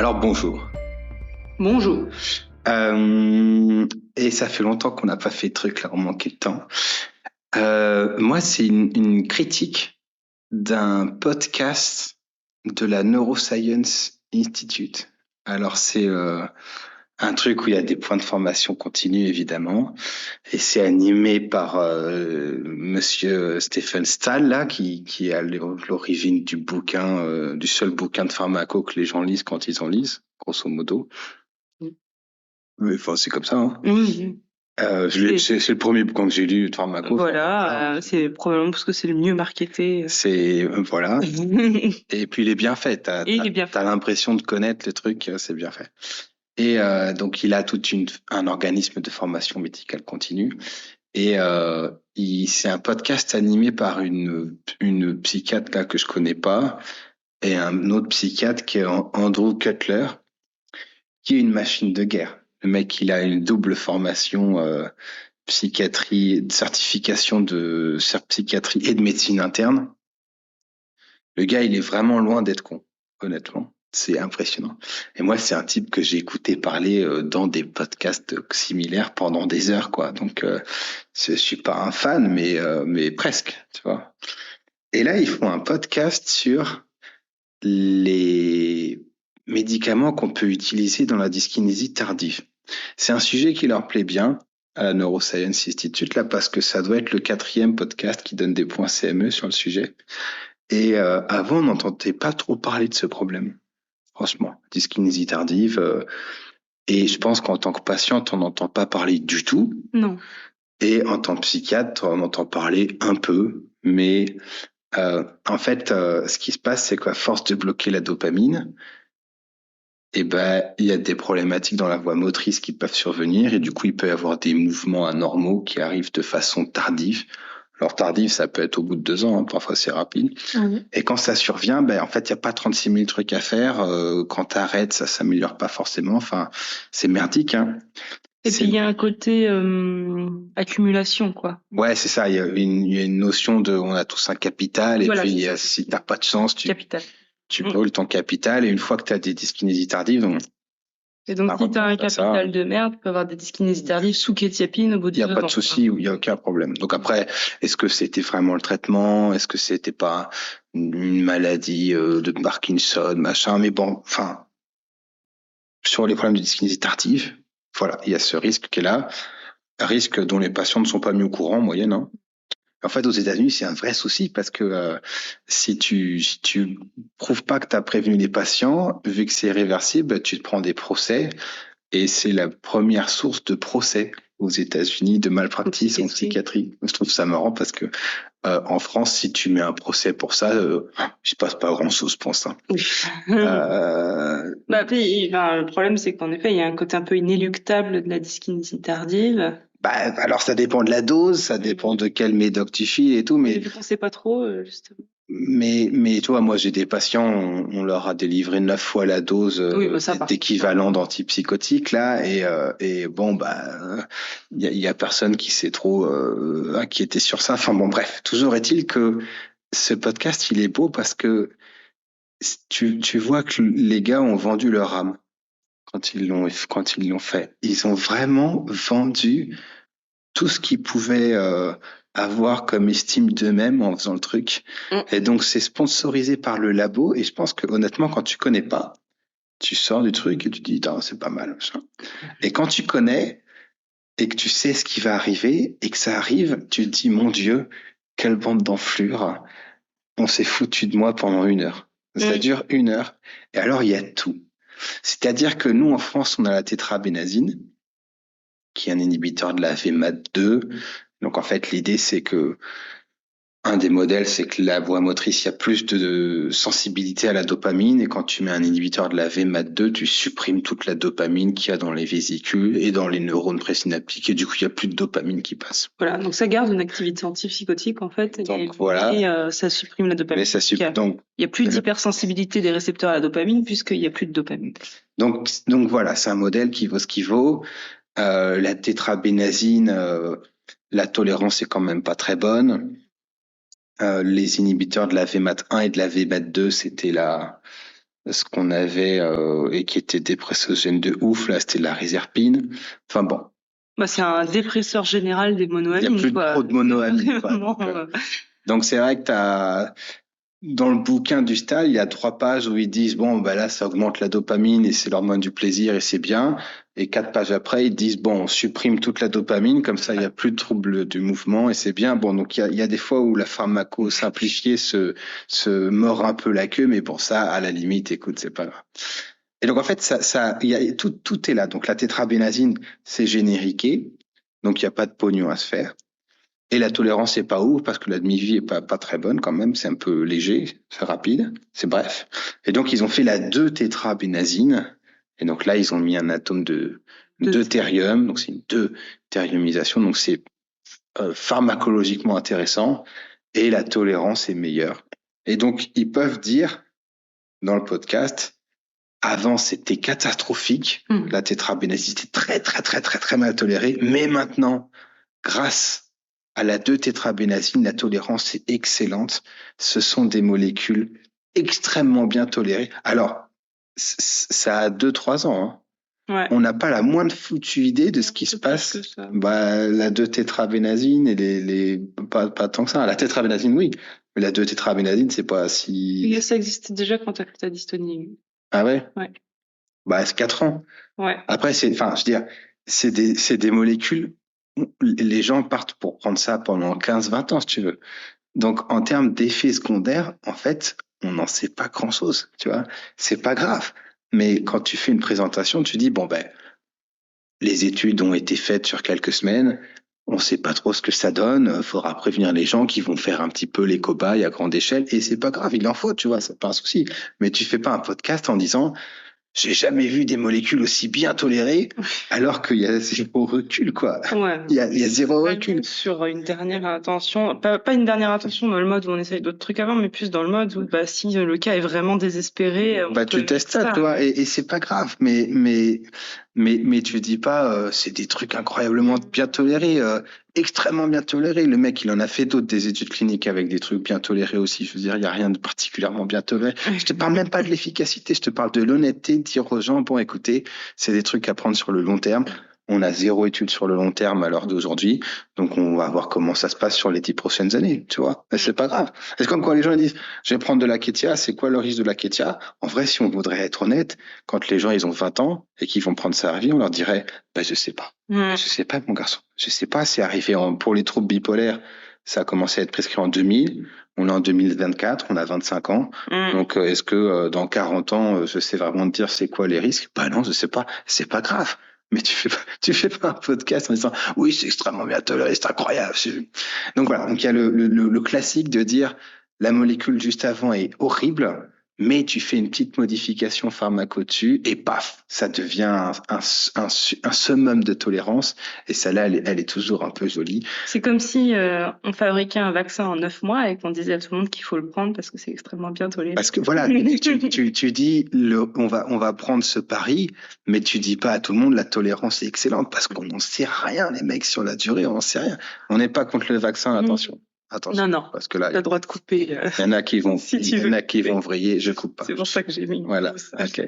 Alors bonjour. Bonjour. Et ça fait longtemps qu'on n'a pas fait de truc là, on manquait de temps. Moi, c'est une critique d'un podcast de la Neuroscience Institute. Alors c'est un truc où il y a des points de formation continue évidemment, et c'est animé par Monsieur Stephen Stahl là, qui est à l'origine du bouquin, du seul bouquin de pharmaco que les gens lisent quand ils en lisent, grosso modo. Mais enfin, c'est comme ça. Hein. Oui. C'est le premier bouquin que j'ai lu de pharmaco. Voilà, c'est probablement parce que c'est le mieux marketé. C'est voilà. Et puis il est bien fait. Il est bien fait. T'as l'impression de connaître le truc, c'est bien fait. Et donc il a un organisme de formation médicale continue. Et c'est un podcast animé par une psychiatre là que je connais pas et un autre psychiatre qui est Andrew Cutler, qui est une machine de guerre. Le mec, il a une double formation. Psychiatrie, certification de psychiatrie et de médecine interne. Le gars, il est vraiment loin d'être con, honnêtement. C'est impressionnant. Et moi, c'est un type que j'ai écouté parler dans des podcasts similaires pendant des heures, quoi. Donc, je suis pas un fan, mais presque, tu vois. Et là, ils font un podcast sur les médicaments qu'on peut utiliser dans la dyskinésie tardive. C'est un sujet qui leur plaît bien à la Neuroscience Institute, là, parce que ça doit être le 4e podcast qui donne des points CME sur le sujet. Et avant, on n'entendait pas trop parler de ce problème, franchement, dyskinésie tardive. Et je pense qu'en tant que patiente, on n'entend pas parler du tout. Non. Et en tant que psychiatre, on entend parler un peu, mais en fait, ce qui se passe, c'est qu'à force de bloquer la dopamine, il y a des problématiques dans la voie motrice qui peuvent survenir et du coup, il peut y avoir des mouvements anormaux qui arrivent de façon tardive. Alors, tardive, ça peut être au bout de 2 ans, hein, parfois c'est rapide. Oui. Et quand ça survient, en fait, il n'y a pas 36 000 trucs à faire. Quand tu arrêtes, ça s'améliore pas forcément. Enfin, c'est merdique. Hein. Et puis, il y a un côté accumulation, quoi. Ouais, c'est ça. Il y a une notion de, on a tous un capital, et Voilà, puis si t'as pas de chance, capital. tu brûles ton capital, et une fois que tu as des dyskinésies tardives, donc, Et donc, si tu as un capital de merde, tu peux avoir des dyskinésies tardives sous kétiapine au bout de 2 ans. Il n'y a pas de souci, il n'y a aucun problème. Donc après, est-ce que c'était vraiment le traitement? Est-ce que c'était pas une maladie de Parkinson, machin? Mais bon, enfin, sur les problèmes de dyskinésie tardive, voilà, il y a ce risque qui est là, un risque dont les patients ne sont pas mis au courant en moyenne. Hein. En fait, aux États-Unis, c'est un vrai souci parce que si tu prouves pas que tu as prévenu les patients, vu que c'est réversible, tu te prends des procès et c'est la première source de procès aux États-Unis de malpraxis en psychiatrie. Je trouve ça marrant parce que en France, si tu mets un procès pour ça, il se passe pas grand-chose, je pense. Hein. Le problème, c'est qu'en effet, il y a un côté un peu inéluctable de la dyskinésie tardive. Alors ça dépend de la dose, ça dépend de quel médoc tu files et tout, mais je ne sais pas trop, justement. Mais tu vois, moi j'ai des patients, on leur a délivré 9 fois la dose d'équivalent d'antipsychotique là, et bon il y a personne qui s'est trop inquiété sur ça. Enfin bon, bref, toujours est-il que ce podcast il est beau parce que tu vois que les gars ont vendu leur âme quand ils l'ont fait. Ils ont vraiment vendu tout ce qu'ils pouvaient avoir comme estime d'eux-mêmes en faisant le truc. Et donc, c'est sponsorisé par le labo. Et je pense que honnêtement, quand tu connais pas, tu sors du truc et tu te dis, c'est pas mal. Machin. Et quand tu connais et que tu sais ce qui va arriver et que ça arrive, tu te dis, mon Dieu, quelle bande d'enflures. On s'est foutu de moi pendant 1 heure. Ça dure 1 heure. Et alors, il y a tout. C'est-à-dire que nous, en France, on a la tétrabénazine, qui est un inhibiteur de la VMAT2. Donc en fait, l'idée c'est que un des modèles, c'est que la voie motrice, il y a plus de sensibilité à la dopamine, et quand tu mets un inhibiteur de la VMAT2, tu supprimes toute la dopamine qu'il y a dans les vésicules et dans les neurones présynaptiques, et du coup, il y a plus de dopamine qui passe. Voilà, donc ça garde une activité antipsychotique en fait, donc, voilà. Et ça supprime la dopamine. Donc, il y a plus d'hypersensibilité des récepteurs à la dopamine puisqu'il y a plus de dopamine. Donc voilà, c'est un modèle qui vaut ce qu'il vaut. La tétrabénazine, la tolérance est quand même pas très bonne. Les inhibiteurs de la VMAT1 et de la VMAT2, c'était ce qu'on avait et qui était dépressogène de ouf, là, c'était la réserpine. Enfin bon. Bah, c'est un dépresseur général des monoamines. Il n'y a plus trop de monoamines. Vraiment, donc c'est vrai que dans le bouquin du Stahl, il y a 3 pages où ils disent bon, ben là, ça augmente la dopamine et c'est l'hormone du plaisir et c'est bien. Et 4 pages après, ils disent bon, on supprime toute la dopamine, comme ça, il n'y a plus de trouble du mouvement et c'est bien. Bon, donc il y a des fois où la pharmaco simplifiée se mord un peu la queue, mais bon, ça, à la limite, écoute, c'est pas grave. Et donc en fait, tout est là. Donc la tétrabénazine, c'est génériqué, donc il n'y a pas de pognon à se faire. Et la tolérance est pas ouf parce que la demi-vie est pas très bonne quand même. C'est un peu léger, c'est rapide, c'est bref. Et donc, ils ont fait la 2-tétrabénazine. Et donc là, ils ont mis un atome de deutérium. Donc, c'est une deutériumisation. Donc, c'est pharmacologiquement intéressant. Et la tolérance est meilleure. Et donc, ils peuvent dire dans le podcast, avant, c'était catastrophique. La tétrabénazine était très, très, très, très, très mal tolérée. Mais maintenant, grâce à la 2-tétrabénazine, la tolérance est excellente. Ce sont des molécules extrêmement bien tolérées. Alors, ça a 2-3 ans. Hein. Ouais. On n'a pas la moindre foutue idée de ce qui se passe. La 2-tétrabénazine et pas tant que ça. La tétrabénazine, oui. Mais la 2-tétrabénazine, c'est pas si... Et ça existait déjà quand tu as fait ta dystonie. Ah ouais? Ouais. C'est 4 ans. Ouais. Après, c'est des molécules. Les gens partent pour prendre ça pendant 15-20 ans, si tu veux. Donc, en termes d'effets secondaires, en fait, on n'en sait pas grand-chose, tu vois. C'est pas grave. Mais quand tu fais une présentation, tu dis, bon, les études ont été faites sur quelques semaines, on sait pas trop ce que ça donne, faudra prévenir les gens qui vont faire un petit peu les cobayes à grande échelle, et c'est pas grave, il en faut, tu vois, c'est pas un souci. Mais tu fais pas un podcast en disant, j'ai jamais vu des molécules aussi bien tolérées, alors qu'il y a zéro recul, quoi. Ouais. Il y a zéro recul. Sur une dernière attention, pas une dernière attention dans le mode où on essaye d'autres trucs avant, mais plus dans le mode où, si le cas est vraiment désespéré, tu testes ça, toi, et c'est pas grave, mais tu dis pas, c'est des trucs incroyablement bien tolérés, extrêmement bien tolérés. Le mec, il en a fait d'autres, des études cliniques avec des trucs bien tolérés aussi. Je veux dire, il y a rien de particulièrement bien toléré. Je te parle même pas de l'efficacité, je te parle de l'honnêteté, de dire aux gens, bon, écoutez, c'est des trucs à prendre sur le long terme. On a 0 étude sur le long terme à l'heure d'aujourd'hui. Donc, on va voir comment ça se passe sur les 10 prochaines années, tu vois. Mais c'est pas grave. C'est comme quand les gens disent, je vais prendre de l'Aketia, c'est quoi le risque de l'Aketia? En vrai, si on voudrait être honnête, quand les gens, ils ont 20 ans et qu'ils vont prendre ça à la vie, on leur dirait, je sais pas. Je sais pas, mon garçon. Je sais pas, c'est arrivé pour les troubles bipolaires. Ça a commencé à être prescrit en 2000. On est en 2024, on a 25 ans. Donc, est-ce que dans 40 ans, je sais vraiment te dire c'est quoi les risques? Non, je sais pas. C'est pas grave. Mais tu fais pas un podcast en disant oui, c'est extrêmement bien toléré, c'est incroyable. Donc voilà, donc il y a le classique de dire la molécule juste avant est horrible, mais tu fais une petite modification pharmaco dessus et paf, ça devient un summum de tolérance. Et celle-là, elle est toujours un peu jolie. C'est comme si on fabriquait un vaccin en 9 mois et qu'on disait à tout le monde qu'il faut le prendre parce que c'est extrêmement bien toléré. Parce que voilà, tu dis, on va prendre ce pari, mais tu dis pas à tout le monde la tolérance est excellente parce qu'on n'en sait rien, les mecs, sur la durée, on n'en sait rien. On n'est pas contre le vaccin, attention. Attention. Non. Parce que là, tu as le droit de couper. Il y en a qui vont, vrayer, je coupe pas. C'est pour ça que j'ai mis. Voilà. Ok.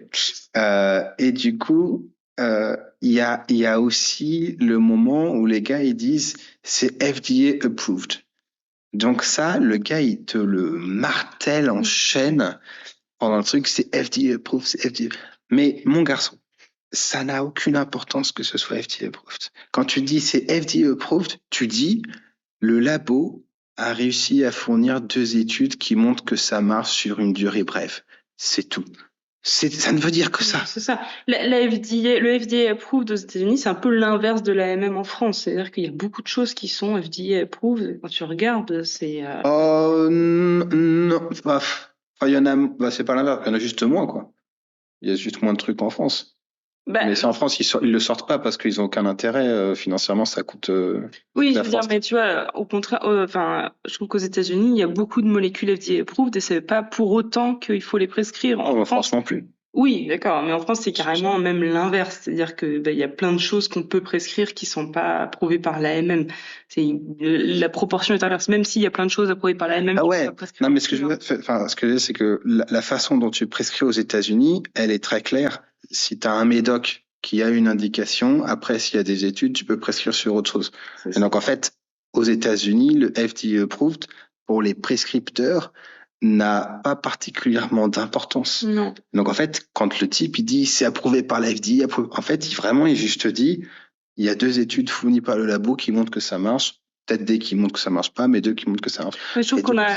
Et du coup, il y a aussi le moment où les gars, ils disent, c'est FDA approved. Donc ça, le gars, il te le martèle en chaîne pendant le truc, c'est FDA approved, c'est FDA. Mais mon garçon, ça n'a aucune importance que ce soit FDA approved. Quand tu dis c'est FDA approved, tu dis le labo a réussi à fournir 2 études qui montrent que ça marche sur une durée brève. C'est tout. Ça ne veut dire que ça. C'est ça. Le FDA approved aux États-Unis, c'est un peu l'inverse de l'AMM en France. C'est-à-dire qu'il y a beaucoup de choses qui sont FDA approved. Quand tu regardes, c'est. Non. Il y en a. C'est pas l'inverse. Il y en a juste moins, quoi. Il y a juste moins de trucs en France. Mais c'est en France, ils le sortent pas parce qu'ils ont aucun intérêt. Financièrement, ça coûte. Oui, je veux dire, mais tu vois, au contraire, je trouve qu'aux États-Unis, il y a beaucoup de molécules FDA approved et c'est pas pour autant qu'il faut les prescrire. En France non plus. Oui, d'accord, mais en France, c'est carrément même l'inverse. C'est-à-dire que il y a plein de choses qu'on peut prescrire qui sont pas approuvées par l'AMM. La proportion est inverse, même s'il y a plein de choses approuvées par l'AMM. Ah ouais. Non, mais ce que je veux dire, c'est que la façon dont tu prescris aux États-Unis, elle est très claire. Si tu as un médoc qui a une indication, après, s'il y a des études, tu peux prescrire sur autre chose. Et donc, en fait, aux États-Unis, le FDA approved pour les prescripteurs n'a pas particulièrement d'importance. Non. Donc, en fait, quand le type, il dit c'est approuvé par la FDA, en fait, il juste dit, il y a 2 études fournies par le labo qui montrent que ça marche. Peut-être des qui montrent que ça marche pas, mais 2 qui montrent que ça marche. Mais je trouve qu'on a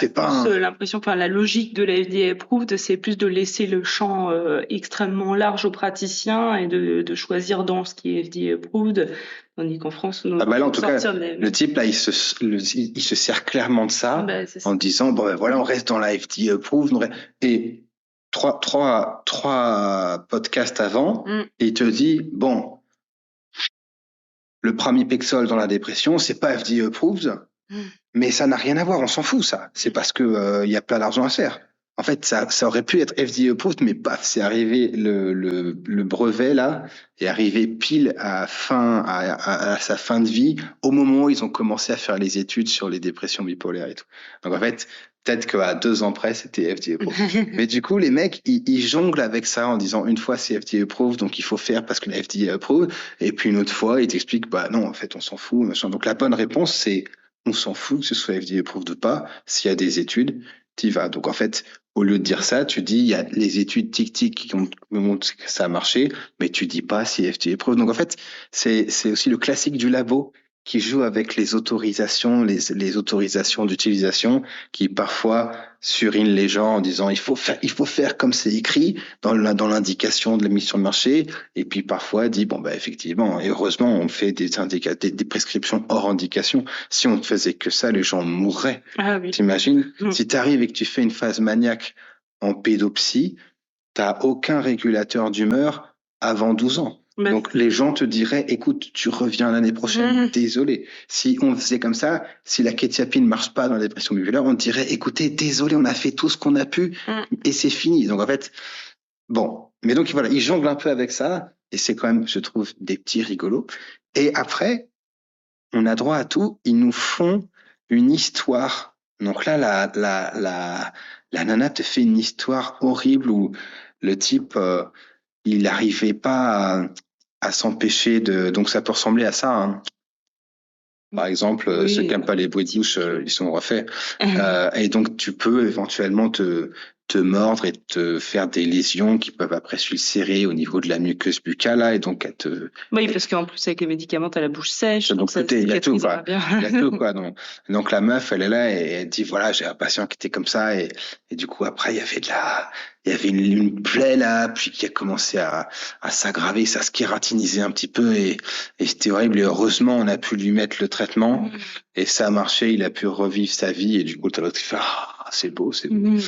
l'impression, la logique de la FDA approved, c'est plus de laisser le champ extrêmement large aux praticiens et de choisir dans ce qui est FDA approved, tandis qu'en France, là, en tout cas, le type là, il se sert clairement de ça, en disant bon, voilà, on reste dans la FDA approved. Et trois podcasts avant, et il te dit bon. Le pramipexole dans la dépression, c'est pas FDA approved, mais ça n'a rien à voir, on s'en fout ça. C'est parce que y a plein d'argent à faire. En fait, ça aurait pu être FDA approved, mais paf, c'est arrivé le brevet là est arrivé pile à sa fin de vie, au moment où ils ont commencé à faire les études sur les dépressions bipolaires et tout. Donc en fait, peut-être qu'à 2 ans près, c'était FDA approved. Mais du coup, les mecs, ils jonglent avec ça en disant une fois c'est FDA approved, donc il faut faire parce que la FDA approved, et puis une autre fois, ils t'expliquent, bah non, en fait, on s'en fout, machin. Donc la bonne réponse, c'est on s'en fout que ce soit FDA approved ou pas. S'il y a des études, t'y vas. Donc en fait, au lieu de dire ça, tu dis il y a les études tic-tic qui montrent que ça a marché, mais tu dis pas si FDA approved. Donc en fait, c'est aussi le classique du labo qui joue avec les autorisations, les autorisations d'utilisation, qui parfois surinent les gens en disant il faut faire comme c'est écrit dans l'indication de la mise sur le marché, et puis parfois dit bon bah effectivement, et heureusement on fait des prescriptions hors indication. Si on ne faisait que ça, les gens mourraient. Ah oui. T'imagines si tu arrives et que tu fais une phase maniaque en pédopsie, t'as aucun régulateur d'humeur avant 12 ans. Donc les gens te diraient, écoute, tu reviens l'année prochaine, désolé. Si on faisait comme ça, si la kétiapine ne marche pas dans la dépression bipolaire, on te dirait, écoutez, désolé, on a fait tout ce qu'on a pu et c'est fini. Donc en fait, bon, mais donc voilà, ils jonglent un peu avec ça et c'est quand même, je trouve, des petits rigolos. Et après, on a droit à tout, ils nous font une histoire. Donc là, la nana te fait une histoire horrible où le type, il n'arrivait pas à s'empêcher de... Donc ça peut ressembler à ça. Hein. Par exemple, ceux qui n'aiment pas les bruits de bouche, ils sont refaits. Et donc tu peux éventuellement te mordre et te faire des lésions qui peuvent après s'ulcérer au niveau de la muqueuse buccale là, et donc à te... Oui, parce qu'en plus avec les médicaments t'as la bouche sèche, donc ça il y a tout quoi. Il y a tout quoi. Donc la meuf elle est là et elle dit voilà, j'ai un patient qui était comme ça, et du coup après il y avait une plaie là, puis qui a commencé à s'aggraver, ça se kératinisait un petit peu, et c'était horrible, et heureusement on a pu lui mettre le traitement et ça a marché, il a pu revivre sa vie, et du coup t'as l'autre qui fait c'est beau, c'est beau.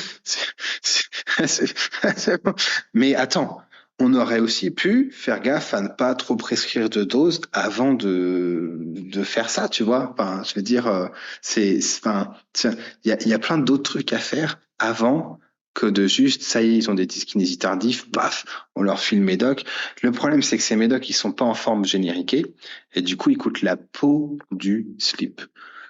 C'est bon. Mais attends, on aurait aussi pu faire gaffe à ne pas trop prescrire de doses avant de faire ça, tu vois. Enfin, je veux dire, il y a plein d'autres trucs à faire avant que de juste, ça y est, ils ont des dyskinésies tardives, paf, on leur file médoc. Le problème, c'est que ces médocs, ils sont pas en forme génériquée, et du coup, ils coûtent la peau du slip.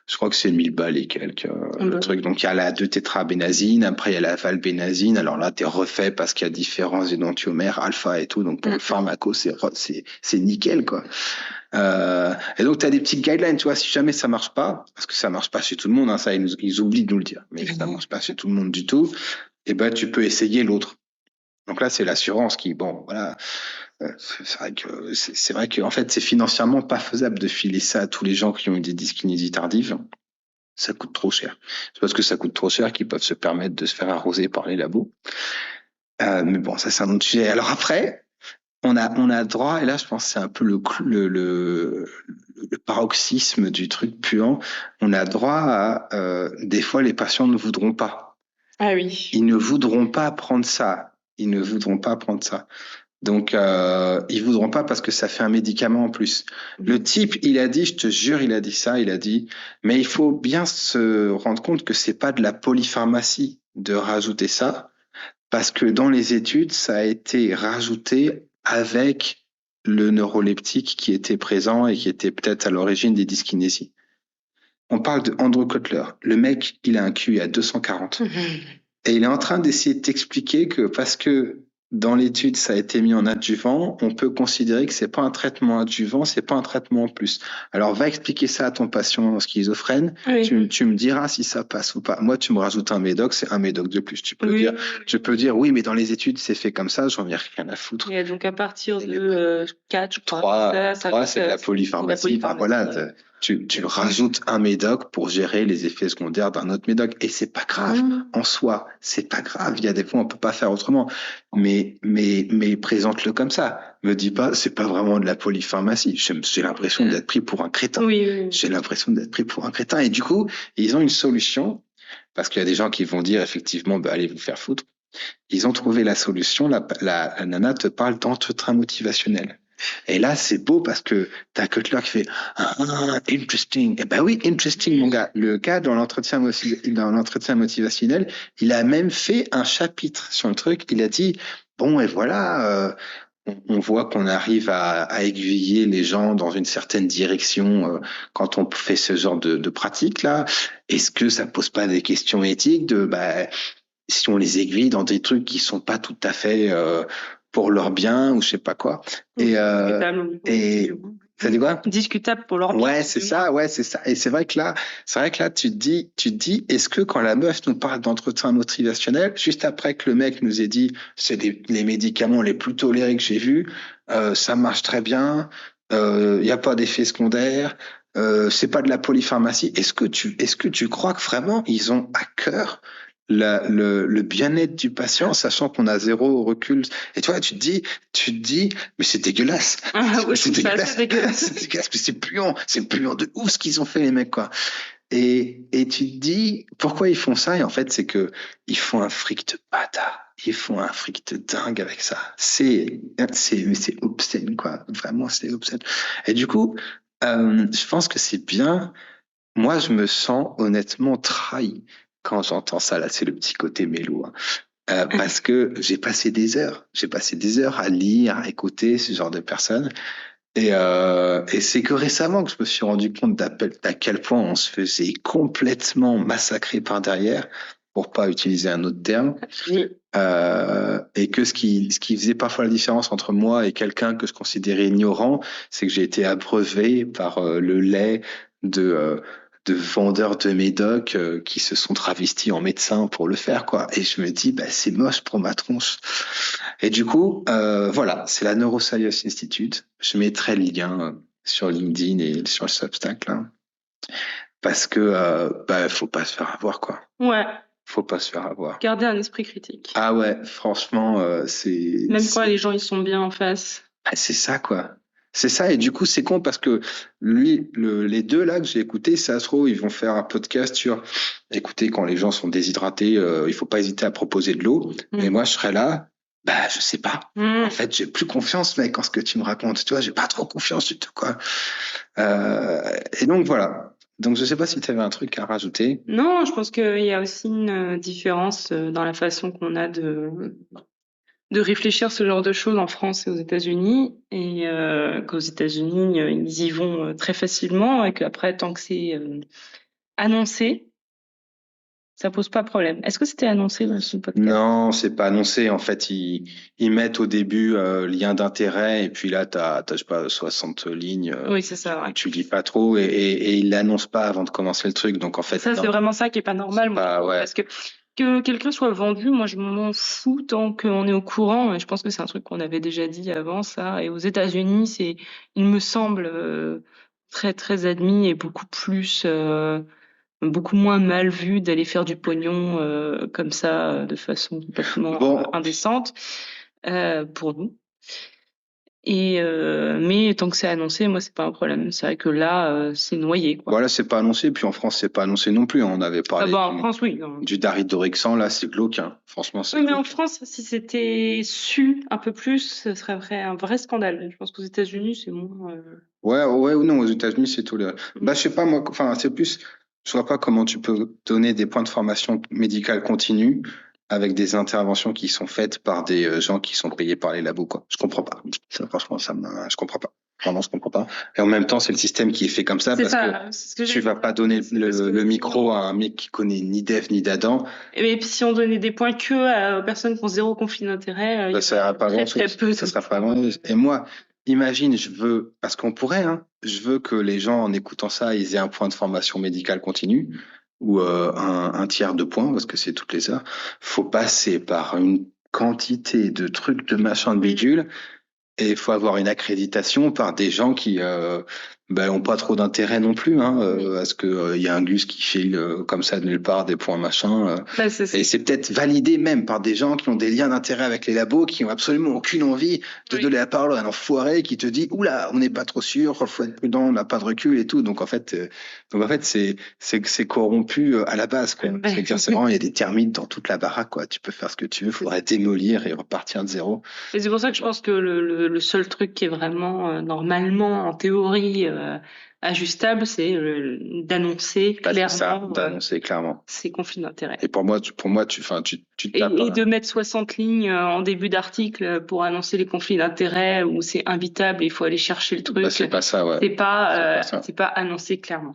Je crois que c'est 1000 balles et quelques, le truc. Donc, il y a la 2-tétrabénazine, après, il y a la valbénazine. Alors là, t'es refait parce qu'il y a différents énantiomères, alpha et tout. Donc, pour le pharmaco, c'est nickel, quoi. Et donc, tu as des petites guidelines, tu vois, si jamais ça marche pas, parce que ça marche pas chez tout le monde, hein, ça, ils oublient de nous le dire, mais ça marche pas chez tout le monde du tout, et ben, tu peux essayer l'autre. Donc là, c'est l'assurance qui, bon, voilà, c'est vrai que en fait, c'est financièrement pas faisable de filer ça à tous les gens qui ont eu des dyskinésies tardives. Ça coûte trop cher. C'est parce que ça coûte trop cher qu'ils peuvent se permettre de se faire arroser par les labos. Mais bon, ça c'est un autre sujet. Alors après, on a droit, et là je pense que c'est un peu le paroxysme du truc puant, on a droit à des fois les patients ne voudront pas. Ah oui. Ils ne voudront pas prendre ça. Donc, ils voudront pas parce que ça fait un médicament en plus. Le type, il a dit, je te jure, il a dit ça, il a dit, mais il faut bien se rendre compte que c'est pas de la polypharmacie de rajouter ça. Parce que dans les études, ça a été rajouté avec le neuroleptique qui était présent et qui était peut-être à l'origine des dyskinésies. On parle de Andrew Kotler. Le mec, il a un QI à 240. Et il est en train d'essayer de t'expliquer que parce que dans l'étude, ça a été mis en adjuvant, on peut considérer que c'est pas un traitement adjuvant, c'est pas un traitement en plus. Alors, va expliquer ça à ton patient schizophrène. Oui. Tu me diras si ça passe ou pas. Moi, tu me rajoutes un médoc, c'est un médoc de plus. Tu peux dire, oui, mais dans les études, c'est fait comme ça, j'en ai rien à foutre. Et donc, à partir de 4, je crois. 3, c'est de la polypharmacie. Voilà. Tu rajoutes un médoc pour gérer les effets secondaires d'un autre médoc. Et c'est pas grave. En soi, c'est pas grave. Il y a des fois, on peut pas faire autrement. Mais présente-le comme ça. Me dis pas, c'est pas vraiment de la polypharmacie. J'ai l'impression d'être pris pour un crétin. Oui. J'ai l'impression d'être pris pour un crétin. Et du coup, ils ont une solution. Parce qu'il y a des gens qui vont dire, effectivement, allez vous faire foutre. Ils ont trouvé la solution. La nana te parle d'entretien motivationnel. Et là, c'est beau parce que t'as Kotler qui fait interesting. Eh ben oui, interesting, mon gars. Le gars dans l'entretien motivationnel, il a même fait un chapitre sur le truc. Il a dit bon, et voilà, on voit qu'on arrive à aiguiller les gens dans une certaine direction quand on fait ce genre de pratique là. Est-ce que ça pose pas des questions éthiques de si on les aiguille dans des trucs qui sont pas tout à fait pour leur bien ou je sais pas quoi. Et ça dit quoi? Discutable pour leur bien. Ouais, c'est ça. Et c'est vrai que là, tu te dis, est-ce que quand la meuf nous parle d'entretien motivationnel, juste après que le mec nous ait dit, c'est les médicaments les plus tolérés que j'ai vus, ça marche très bien, y a pas d'effet secondaire, c'est pas de la polypharmacie. Est-ce que tu crois que vraiment ils ont à cœur le bien-être du patient, sachant qu'on a zéro recul. Et toi, tu te dis, mais c'est dégueulasse. C'est dégueulasse, mais c'est puant de ouf ce qu'ils ont fait, les mecs, quoi. Et tu te dis, pourquoi ils font ça? Et en fait, c'est que ils font un fric de bâtard. Ils font un fric de dingue avec ça. C'est obscène, quoi. Vraiment, c'est obscène. Et du coup, je pense que c'est bien. Moi, je me sens honnêtement trahi quand j'entends ça. Là, c'est le petit côté mélo, hein. Parce que j'ai passé des heures à lire, à écouter ce genre de personnes. Et c'est que récemment que je me suis rendu compte d'à quel point on se faisait complètement massacrer par derrière, pour pas utiliser un autre terme. Et que ce qui faisait parfois la différence entre moi et quelqu'un que je considérais ignorant, c'est que j'ai été abreuvé par le lait de vendeurs de médoc qui se sont travestis en médecins pour le faire, quoi. Et je me dis, c'est moche pour ma tronche. Et du coup, voilà, c'est la Neuroscience Institute. Je mettrai le lien sur LinkedIn et sur le Substack, là. Parce que, faut pas se faire avoir, quoi. Ouais. Faut pas se faire avoir. Garder un esprit critique. Ah ouais, franchement, c'est... Même quand les gens, ils sont bien en face. C'est ça, quoi. C'est ça, et du coup, c'est con parce que les deux là que j'ai écoutés, ça se trouve, ils vont faire un podcast sur, écoutez, quand les gens sont déshydratés, il faut pas hésiter à proposer de l'eau. Et moi, je serais là, je sais pas. En fait, j'ai plus confiance, mec, en ce que tu me racontes. Tu vois, j'ai pas trop confiance du tout, quoi. Et donc, voilà. Donc, je sais pas si tu avais un truc à rajouter. Non, je pense qu'il y a aussi une différence dans la façon qu'on a de réfléchir ce genre de choses en France et aux États-Unis, et qu'aux États-Unis ils y vont très facilement, et qu'après, tant que c'est annoncé, ça pose pas problème. Est-ce que c'était annoncé dans ce podcast? Non, c'est pas annoncé. En fait, ils mettent au début lien d'intérêt, et puis là t'as je sais pas 60 lignes. Oui, c'est ça. Ouais. Tu lis pas trop, et ils l'annoncent pas avant de commencer le truc. Donc en fait, ça c'est vraiment ça qui est pas normal, parce que quelqu'un soit vendu, moi je m'en fous tant qu'on est au courant. Et je pense que c'est un truc qu'on avait déjà dit avant, ça. Et aux États-Unis, il me semble, très très admis et beaucoup moins mal vu d'aller faire du pognon comme ça, de façon complètement indécente pour nous. Mais tant que c'est annoncé, moi c'est pas un problème. C'est vrai que là, c'est noyé, quoi. Voilà, c'est pas annoncé. Puis en France, c'est pas annoncé non plus. On avait parlé en France, oui. Du daridorexant, là, c'est glauque. Hein. Franchement, c'est. Oui, mais en France, si c'était su un peu plus, ce serait un vrai scandale. Je pense qu'aux États-Unis, c'est moins. Ouais, ou non, aux États-Unis, c'est toléré. Je sais pas moi. Enfin, c'est plus. Je vois pas comment tu peux donner des points de formation médicale continue avec des interventions qui sont faites par des gens qui sont payés par les labos, quoi. Je comprends pas. Ça, franchement, je comprends pas. Vraiment, je comprends pas. Et en même temps, c'est le système qui est fait comme ça parce que tu vas pas donner le micro à un mec qui connaît ni dev ni d'Adam. Et puis si on donnait des points que aux personnes qui ont zéro conflit d'intérêt, ça sera pas grand-chose. Ça sera pas grand-chose. Et moi, imagine, parce qu'on pourrait, je veux que les gens, en écoutant ça, ils aient un point de formation médicale continue ou un tiers de points, parce que c'est toutes les heures. Faut passer par une quantité de trucs, de machins, de bidules, et il faut avoir une accréditation par des gens qui ont pas trop d'intérêt non plus, à ce que y a un Gus qui file comme ça de nulle part des points machin. Et c'est peut-être validé même par des gens qui ont des liens d'intérêt avec les labos, qui ont absolument aucune envie de donner la parole à un enfoiré qui te dit oula, on n'est pas trop sûr, faut être prudent, on n'a pas de recul et tout. Donc en fait c'est corrompu à la base, quoi. C'est vraiment, il y a des termites dans toute la baraque, quoi. Tu peux faire ce que tu veux, faudrait démolir et repartir de zéro. Et c'est pour ça que je pense que le seul truc qui est vraiment normalement en théorie ajustable, c'est d'annoncer clairement ces conflits d'intérêt. Et pour moi, tu tapes. Et de mettre 60 lignes en début d'article pour annoncer les conflits d'intérêt où c'est invitable, il faut aller chercher le truc. C'est pas ça, ouais. C'est pas annoncé clairement.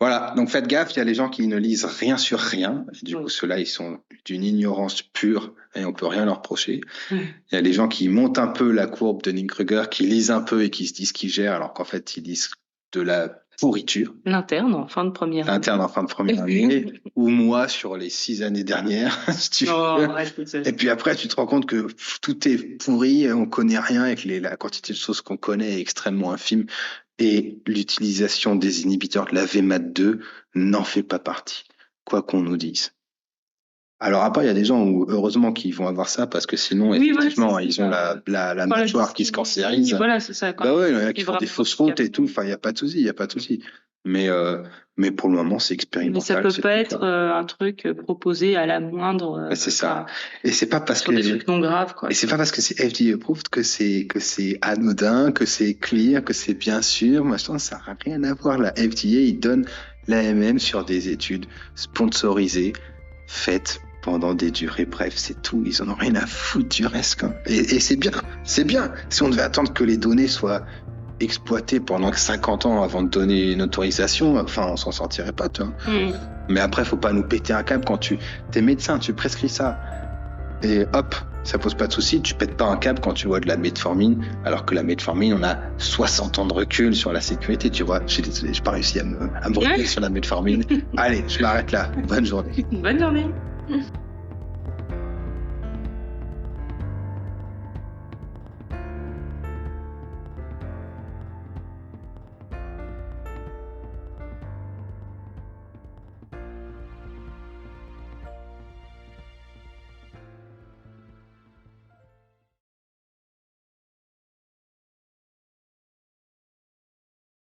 Voilà, donc faites gaffe, il y a les gens qui ne lisent rien sur rien. Et du coup, ceux-là, ils sont d'une ignorance pure et on peut rien leur reprocher. Il y a les gens qui montent un peu la courbe de Dunning-Kruger, qui lisent un peu et qui se disent qu'ils gèrent, alors qu'en fait, ils lisent de la pourriture. L'interne en fin de première année. Ou moi sur les 6 années dernières, si tu veux. Et puis après, tu te rends compte que tout est pourri, on connaît rien et que la quantité de choses qu'on connaît est extrêmement infime. Et l'utilisation des inhibiteurs de la VMAT2 n'en fait pas partie, quoi qu'on nous dise. Alors après, il y a des gens heureusement qui vont avoir ça parce que sinon, effectivement, ils ont la mâchoire qui se cancérise. Voilà, c'est ça. Il y en a qui font des fausses routes et tout. Enfin, il n'y a pas de souci. Mais pour le moment, c'est expérimental. Mais ça peut pas être un truc proposé à la moindre. C'est ça. Et c'est pas parce que des trucs non graves, quoi. Et c'est pas parce que c'est FDA approved que c'est anodin, que c'est clear, que c'est bien sûr. Moi, je pense que ça n'a rien à voir. La FDA, ils donnent l'AMM sur des études sponsorisées, faites pendant des durées brèves, c'est tout. Ils en ont rien à foutre du reste, quoi. Et c'est bien. Si on devait attendre que les données soient exploitées pendant 50 ans avant de donner une autorisation, enfin, on s'en sortirait pas, tu vois. Mais après, faut pas nous péter un câble quand t'es médecin, tu prescris ça. Et hop, ça pose pas de souci. Tu pètes pas un câble quand tu vois de la metformine, alors que la metformine, on a 60 ans de recul sur la sécurité, tu vois. Je suis désolé, j'ai pas réussi à me retenir sur la metformine. Allez, je m'arrête là. Bonne journée. Bonne journée.